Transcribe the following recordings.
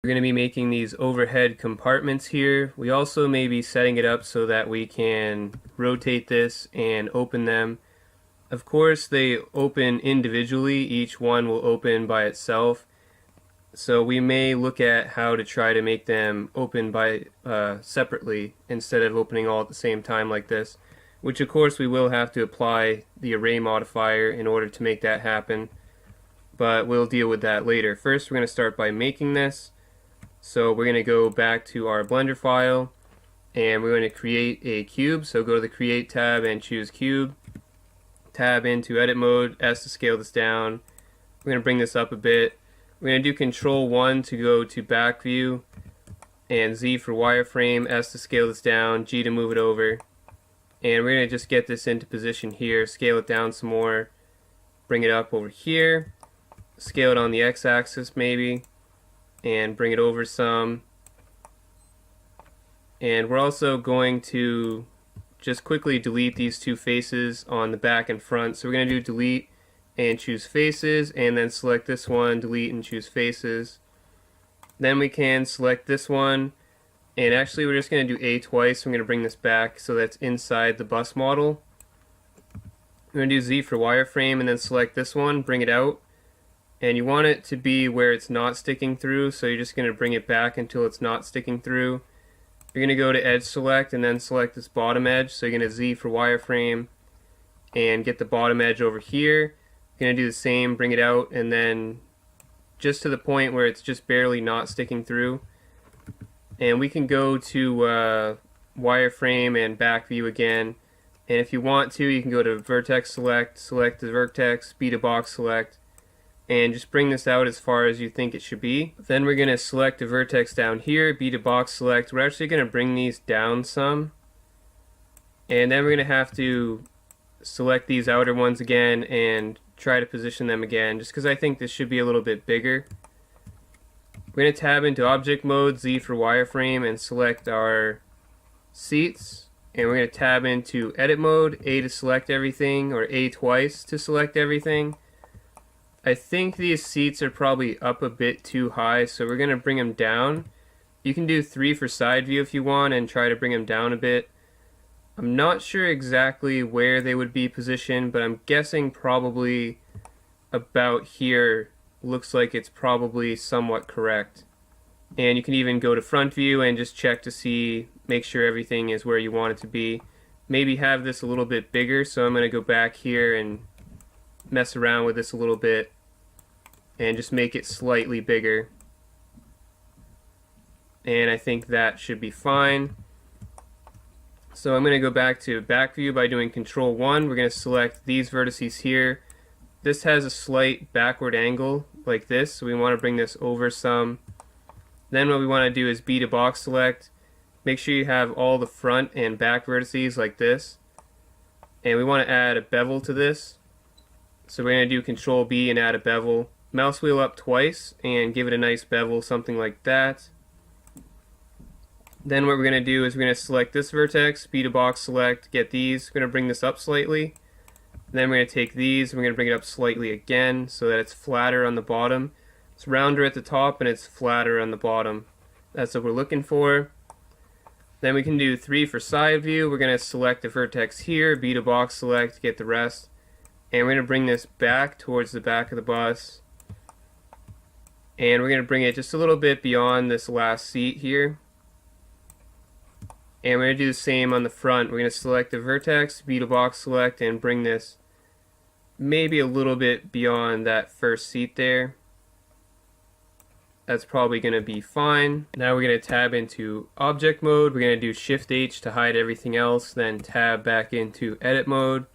We're going to be making these overhead compartments here. We also may be setting it up so that we can rotate this and open them. Of course, they open individually. Each one will open by itself. So we may look at how to try to make them open by separately instead of opening all at the same time like this, which of course we will have to apply the array modifier in order to make that happen, but we'll deal with that later. First, we're going to start by making this. So we're going to go back to our Blender file and we're going to create a cube. So go to the Create tab and choose Cube. Tab into Edit Mode, S to scale this down. We're going to bring this up a bit. We're going to do Control 1 to go to Back View, and Z for wireframe, S to scale this down, G to move it over. And we're going to just get this into position here, scale it down some more, bring it up over here, scale it on the x-axis maybe, and bring it over some. And we're also going to just quickly delete these two faces on the back and front. So we're going to do delete and choose faces, and then select this one, delete and choose faces. Then we can select this one, and actually we're just going to do A twice. I'm going to bring this back so that's inside the bus model. We're going to do Z for wireframe and then select this one, bring it out. And you want it to be where it's not sticking through, so you're just going to bring it back until it's not sticking through. You're going to go to Edge Select and then select this bottom edge, so you're going to Z for wireframe and get the bottom edge over here. You're going to do the same, bring it out, and then just to the point where it's just barely not sticking through. And we can go to wireframe and back view again, and if you want to, you can go to Vertex Select, select the vertex, B to box select, and just bring this out as far as you think it should be. Then we're going to select a vertex down here, B to box select. We're actually going to bring these down some, and then we're going to have to select these outer ones again and try to position them again, just because I think this should be a little bit bigger. We're going to tab into object mode, Z for wireframe, and select our seats, and we're going to tab into edit mode, A to select everything, or A twice to select everything. I think these seats are probably up a bit too high, so we're going to bring them down. You can do 3 for side view if you want and try to bring them down a bit. I'm not sure exactly where they would be positioned, but I'm guessing probably about here. Looks like it's probably somewhat correct. And you can even go to front view and just check to see, make sure everything is where you want it to be. Maybe have this a little bit bigger, so I'm going to go back here and mess around with this a little bit and just make it slightly bigger. And I think that should be fine. So I'm going to go back to back view by doing Control 1. We're going to select these vertices here. This has a slight backward angle like this, so we want to bring this over some. Then what we want to do is B to box select. Make sure you have all the front and back vertices like this. And we want to add a bevel to this. So we're going to do Control B and add a bevel. Mouse wheel up twice and give it a nice bevel, something like that. Then what we're going to do is we're going to select this vertex, B to box select, get these. We're going to bring this up slightly. Then we're going to take these and we're going to bring it up slightly again so that it's flatter on the bottom. It's rounder at the top and it's flatter on the bottom. That's what we're looking for. Then we can do 3 for side view. We're going to select the vertex here, B to box select, get the rest. And we're going to bring this back towards the back of the bus. And we're going to bring it just a little bit beyond this last seat here. And we're going to do the same on the front. We're going to select the vertex, B to box select, and bring this maybe a little bit beyond that first seat there. That's probably going to be fine. Now we're going to tab into object mode. We're going to do Shift H to hide everything else, then tab back into edit mode.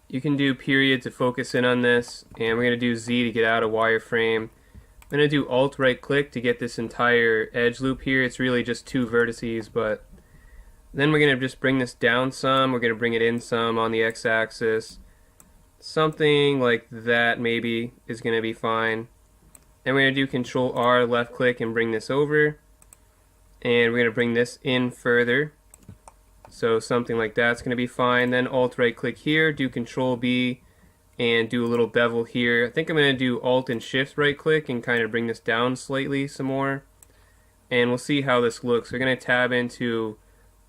You can do period to focus in on this, and we're going to do Z to get out of wireframe. I'm going to do Alt right click to get this entire edge loop here. It's really just 2 vertices, but then we're going to just bring this down some. We're going to bring it in some on the x-axis. Something like that maybe is going to be fine. And we're going to do Control R, left click, and bring this over. And we're going to bring this in further. So something like that's going to be fine. Then Alt right click here, do Control B, and do a little bevel here. I think I'm going to do Alt and Shift right click and kind of bring this down slightly some more. And we'll see how this looks. We're going to tab into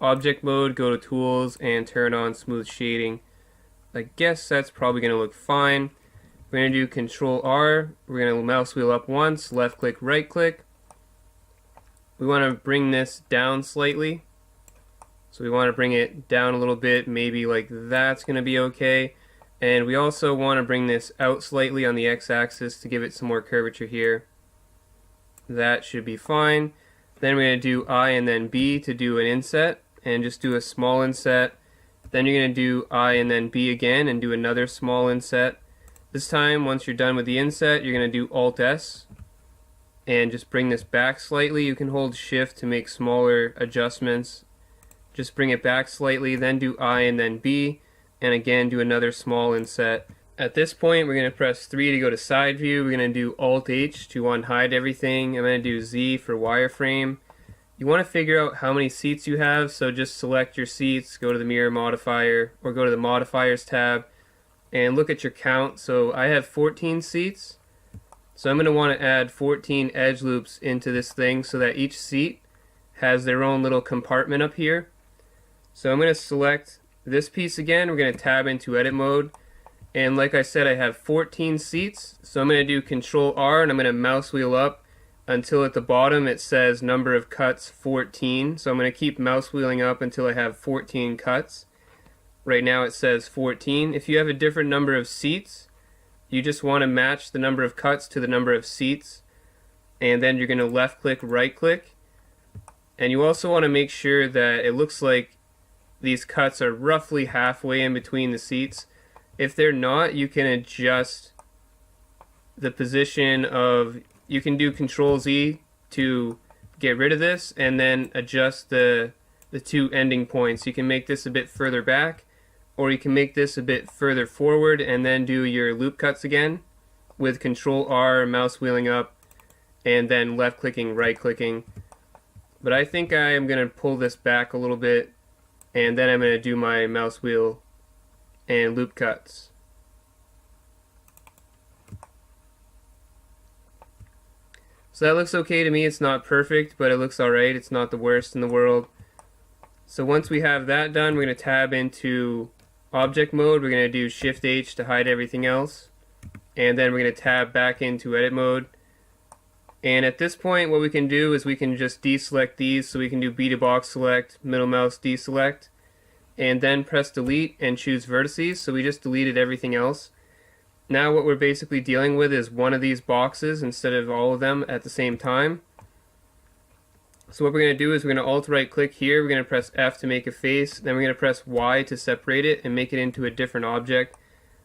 Object Mode, go to Tools, and turn on Smooth Shading. I guess that's probably going to look fine. We're going to do Control R. We're going to mouse wheel up once, left click, right click. We want to bring this down slightly. So we want to bring it down a little bit, maybe like that's going to be okay. And we also want to bring this out slightly on the x-axis to give it some more curvature here. That should be fine. Then we're going to do I and then B to do an inset, and just do a small inset. Then you're going to do I and then B again and do another small inset. This time, once you're done with the inset, you're going to do Alt S and just bring this back slightly. You can hold Shift to make smaller adjustments. Just bring it back slightly, then do I and then B, and again do another small inset. At this point, we're going to press 3 to go to side view. We're going to do Alt H to unhide everything. I'm going to do Z for wireframe. You want to figure out how many seats you have, so just select your seats, go to the mirror modifier, or go to the modifiers tab, and look at your count. So I have 14 seats, so I'm going to want to add 14 edge loops into this thing so that each seat has their own little compartment up here. So I'm going to select this piece again. We're going to tab into edit mode, and like I said, I have 14 seats, so I'm going to do Control R and I'm going to mouse wheel up until at the bottom it says number of cuts 14. So I'm going to keep mouse wheeling up until I have 14 cuts. Right now it says 14. If you have a different number of seats, you just want to match the number of cuts to the number of seats, and then you're going to left click, right click, and you also want to make sure that it looks like these cuts are roughly halfway in between the seats. If they're not, you can adjust the position of, you can do Control Z to get rid of this and then adjust the two ending points. You can make this a bit further back, or you can make this a bit further forward and then do your loop cuts again with Control R, mouse wheeling up, and then left clicking, right clicking. But I think I am going to pull this back a little bit, and then I'm going to do my mouse wheel and loop cuts. So that looks okay to me. It's not perfect, but it looks alright. It's not the worst in the world. So once we have that done, we're going to tab into Object Mode. We're going to do Shift H to hide everything else. And then we're going to tab back into Edit Mode. And at this point, what we can do is we can just deselect these. So we can do B to box select, middle mouse deselect, and then press delete and choose vertices. So we just deleted everything else. Now what we're basically dealing with is one of these boxes instead of all of them at the same time. So what we're going to do is we're going to Alt right click here, we're going to press F to make a face, then we're going to press Y to separate it and make it into a different object.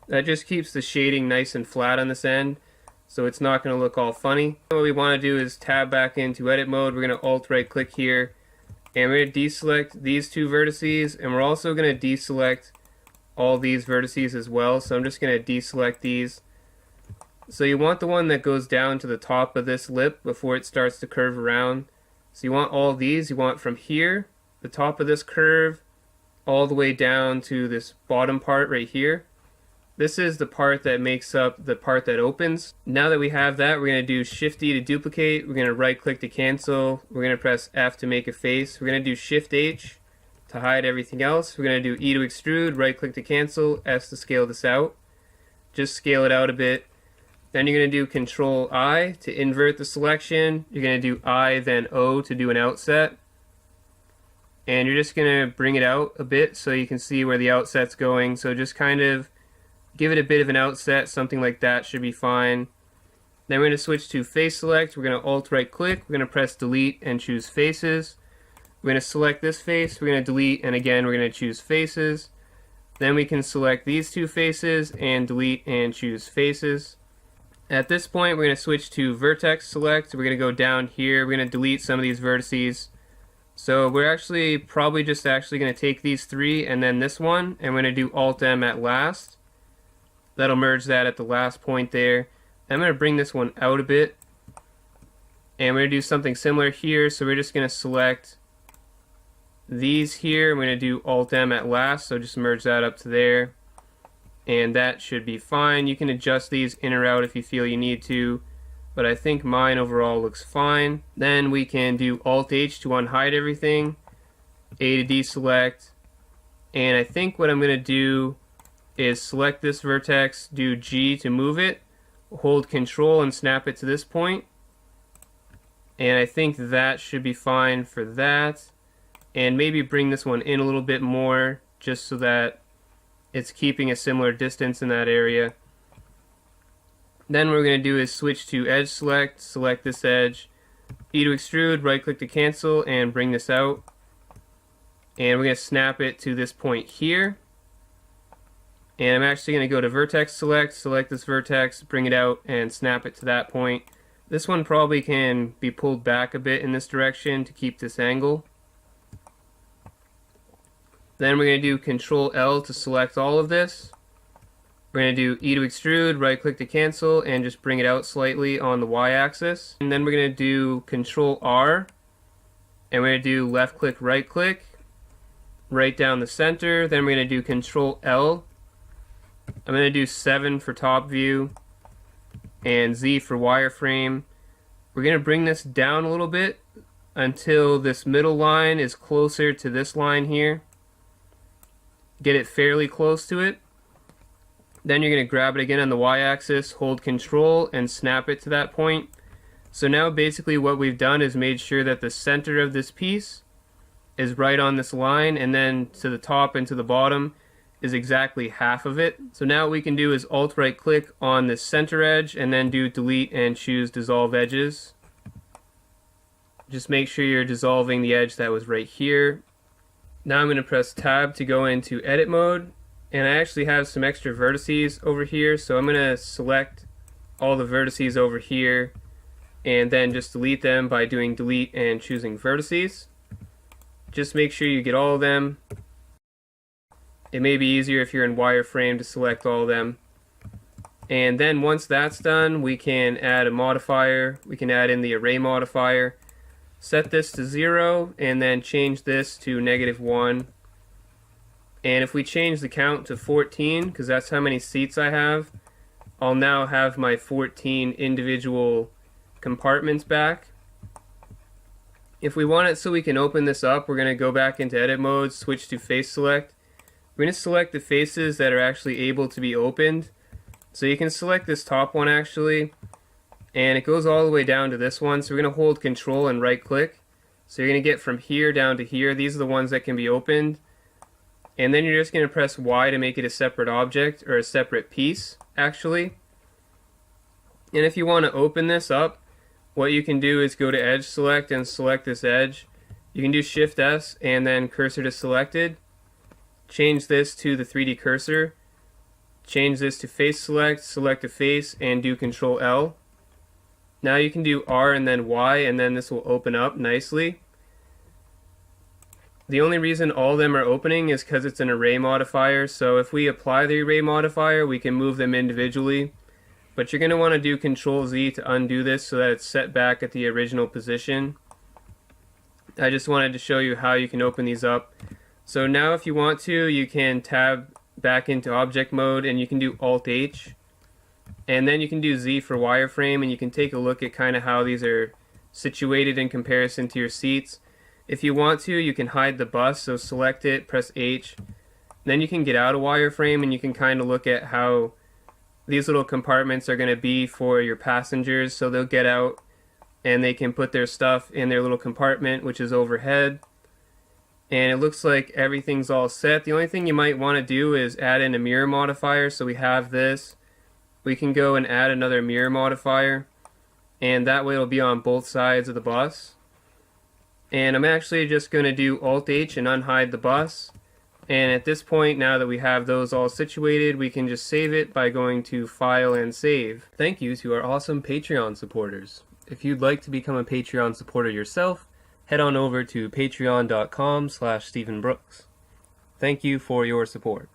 That just keeps the shading nice and flat on this end, so it's not going to look all funny. What we want to do is tab back into edit mode, we're going to Alt right click here, and we're going to deselect these two vertices, and we're also going to deselect all these vertices as well. So I'm just going to deselect these. So you want the one that goes down to the top of this lip before it starts to curve around. So you want all these, you want from here, the top of this curve, all the way down to this bottom part right here. This is the part that makes up the part that opens. Now that we have that, we're going to do Shift D to duplicate, we're going to right click to cancel, we're going to press F to make a face, we're going to do Shift H to hide everything else. We're going to do E to extrude, right click to cancel, S to scale this out. Just scale it out a bit. Then you're going to do Control I to invert the selection. You're going to do I then O to do an outset. And you're just going to bring it out a bit so you can see where the outset's going. So just kind of give it a bit of an outset, something like that should be fine. Then we're going to switch to face select. We're going to Alt right click, we're going to press delete and choose faces. We're going to select this face, we're going to delete, and again we're going to choose faces. Then we can select these two faces and delete and choose faces. At this point we're going to switch to vertex select. We're going to go down here, we're going to delete some of these vertices. So we're actually probably just going to take these three and then this one, and we're going to do Alt M at last. That'll merge that at the last point there. I'm going to bring this one out a bit, and we're going to do something similar here. So we're just going to select these here. I'm going to do Alt M at last, so just merge that up to there. and that should be fine. You can adjust these in or out if you feel you need to, but I think mine overall looks fine. Then we can do Alt-H to unhide everything, A to deselect, and I think what I'm going to do is select this vertex, do G to move it, hold Control and snap it to this point, and I think that should be fine for that. And maybe bring this one in a little bit more just so that it's keeping a similar distance in that area. Then what we're going to do is switch to edge select, select this edge, E to extrude, right click to cancel, and bring this out. And we're going to snap it to this point here. And I'm actually going to go to vertex select, select this vertex, bring it out, and snap it to that point. This one probably can be pulled back a bit in this direction to keep this angle. Then we're going to do Control L to select all of this. We're going to do E to extrude, right click to cancel, and just bring it out slightly on the Y axis. And then we're going to do Control R, and we're going to do left click, right down the center. Then we're going to do Control L. I'm going to do 7 for top view, and Z for wireframe. We're going to bring this down a little bit until this middle line is closer to this line here. Get it fairly close to it. Then you're going to grab it again on the Y-axis, hold Control, and snap it to that point. So now basically what we've done is made sure that the center of this piece is right on this line, and then to the top and to the bottom is exactly half of it. So now what we can do is Alt right click on this center edge and then do delete and choose dissolve edges. Just make sure you're dissolving the edge that was right here. Now I'm going to press tab to go into edit mode, and I actually have some extra vertices over here, so I'm going to select all the vertices over here and then just delete them by doing delete and choosing vertices. Just make sure you get all of them. It may be easier if you're in wireframe to select all of them. And then once that's done, we can add a modifier. We can add in the array modifier. Set this to 0 and then change this to -1. And if we change the count to 14, because that's how many seats I have, I'll now have my 14 individual compartments back. If we want it so we can open this up, we're going to go back into edit mode, switch to face select. We're going to select the faces that are actually able to be opened. So you can select this top one actually, and it goes all the way down to this one. So we're going to hold Control and right click. So you're going to get from here down to here. These are the ones that can be opened. And then you're just going to press Y to make it a separate object, or a separate piece actually. And if you want to open this up, what you can do is go to edge select and select this edge. You can do Shift S and then cursor to selected. Change this to the 3D cursor. Change this to face select, select a face, and do Control L. Now you can do R and then Y, and then this will open up nicely. The only reason all of them are opening is because it's an array modifier, so if we apply the array modifier, we can move them individually. But you're going to want to do Control Z to undo this so that it's set back at the original position. I just wanted to show you how you can open these up. So now if you want to, you can tab back into object mode and you can do Alt-H. And then you can do Z for wireframe, and you can take a look at kind of how these are situated in comparison to your seats. If you want to, you can hide the bus, so select it, press H. Then you can get out of wireframe and you can kind of look at how these little compartments are going to be for your passengers. So they'll get out and they can put their stuff in their little compartment, which is overhead. And it looks like everything's all set. The only thing you might want to do is add in a mirror modifier. So we have this. We can go and add another mirror modifier, and that way it'll be on both sides of the bus. And I'm actually just going to do Alt-H and unhide the bus. And at this point, now that we have those all situated, we can just save it by going to File and Save. Thank you to our awesome Patreon supporters. If you'd like to become a Patreon supporter yourself, head on over to patreon.com/StephenBrooks. Thank you for your support.